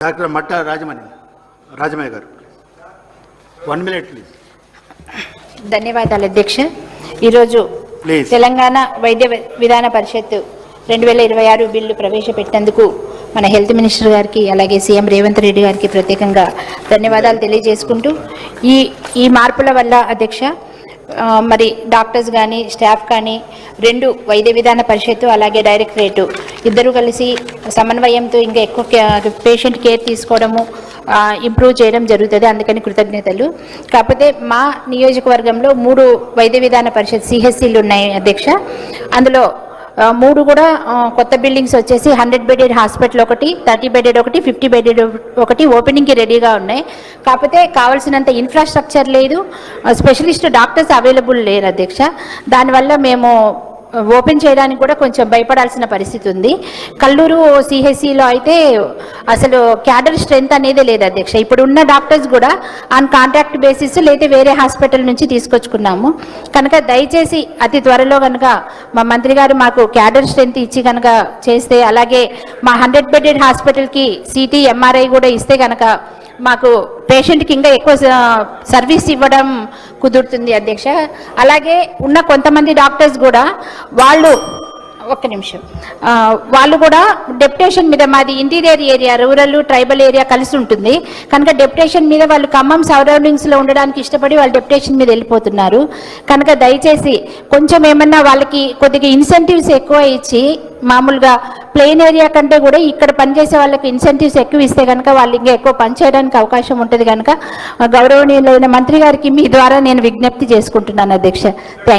Doctor మట్టా రాజమయ్య గారు 1 minute please. ధన్యవాదాలు అధ్యక్ష. ఈరోజు తెలంగాణ వైద్య విధాన పరిషత్ 2026 బిల్లు ప్రవేశపెట్టేందుకు మన హెల్త్ మినిస్టర్ గారికి అలాగే సీఎం రేవంత్ రెడ్డి గారికి ప్రత్యేకంగా ధన్యవాదాలు తెలియజేసుకుంటూ ఈ మార్పుల వల్ల అధ్యక్ష మరి డాక్టర్స్ కానీ స్టాఫ్ కానీ రెండు వైద్య విధాన పరిషత్తు అలాగే డైరెక్టరేటు ఇద్దరు కలిసి సమన్వయంతో ఇంకా ఎక్కువ పేషెంట్ కేర్ తీసుకోవడము ఇంప్రూవ్ చేయడం జరుగుతుంది. అందుకని కృతజ్ఞతలు. కాకపోతే మా నియోజకవర్గంలో 3 వైద్య విధాన పరిషత్ సిహెచ్సిలు ఉన్నాయి అధ్యక్ష. అందులో 3 కూడా కొత్త బిల్డింగ్స్ వచ్చేసి 100 బెడెడ్ హాస్పిటల్ ఒకటి, 30 బెడెడ్ ఒకటి, 50 బెడెడ్ ఒకటి ఓపెనింగ్కి రెడీగా ఉన్నాయి. కాకపోతే కావాల్సినంత ఇన్ఫ్రాస్ట్రక్చర్ లేదు, స్పెషలిస్ట్ డాక్టర్స్ అవైలబుల్ లేరు అధ్యక్ష. దానివల్ల మేము ఓపెన్ చేయడానికి కూడా కొంచెం భయపడాల్సిన పరిస్థితి ఉంది. కల్లూరు సిహెచ్సిలో అయితే అసలు క్యాడర్ స్ట్రెంత్ అనేది లేదు అధ్యక్ష. ఇప్పుడు ఉన్న డాక్టర్స్ కూడా ఆన్ కాంట్రాక్ట్ బేసిస్ లేదా వేరే హాస్పిటల్ నుంచి తీసుకొచ్చుకున్నాము. కనుక దయచేసి అతి త్వరలో కనుక మా మంత్రి గారు మాకు క్యాడర్ స్ట్రెంత్ ఇచ్చి కనుక చేస్తే, అలాగే మా 100 బెడెడ్ హాస్పిటల్కి సిటీ ఎంఆర్ఐ కూడా ఇస్తే కనుక మాకు పేషెంట్కి ఇంకా ఎక్కువ సర్వీస్ ఇవ్వడం కుదురుతుంది అధ్యక్ష. అలాగే ఉన్న కొంతమంది డాక్టర్స్ కూడా వాళ్ళు కూడా డెప్యుటేషన్ మీద, మాది interior area, rural tribal area కలిసి ఉంటుంది కనుక డెప్యుటేషన్ మీద వాళ్ళు ఖమ్మం సరౌండింగ్స్లో ఉండడానికి ఇష్టపడి వాళ్ళు డెప్యుటేషన్ మీద వెళ్ళిపోతున్నారు. కనుక దయచేసి కొంచెం ఏమన్నా వాళ్ళకి కొద్దిగా ఇన్సెంటివ్స్ ఎక్కువ ఇచ్చి, మామూలుగా ప్లెయిన్ ఏరియా కంటే కూడా ఇక్కడ పనిచేసే వాళ్ళకి ఇన్సెంటివ్స్ ఎక్కువ ఇస్తే కనుక వాళ్ళు ఇంకా ఎక్కువ పనిచేయడానికి అవకాశం ఉంటుంది. కనుక గౌరవనీయులైన మంత్రి గారికి మీ ద్వారా నేను విజ్ఞప్తి చేసుకుంటున్నాను అధ్యక్ష. Thank you.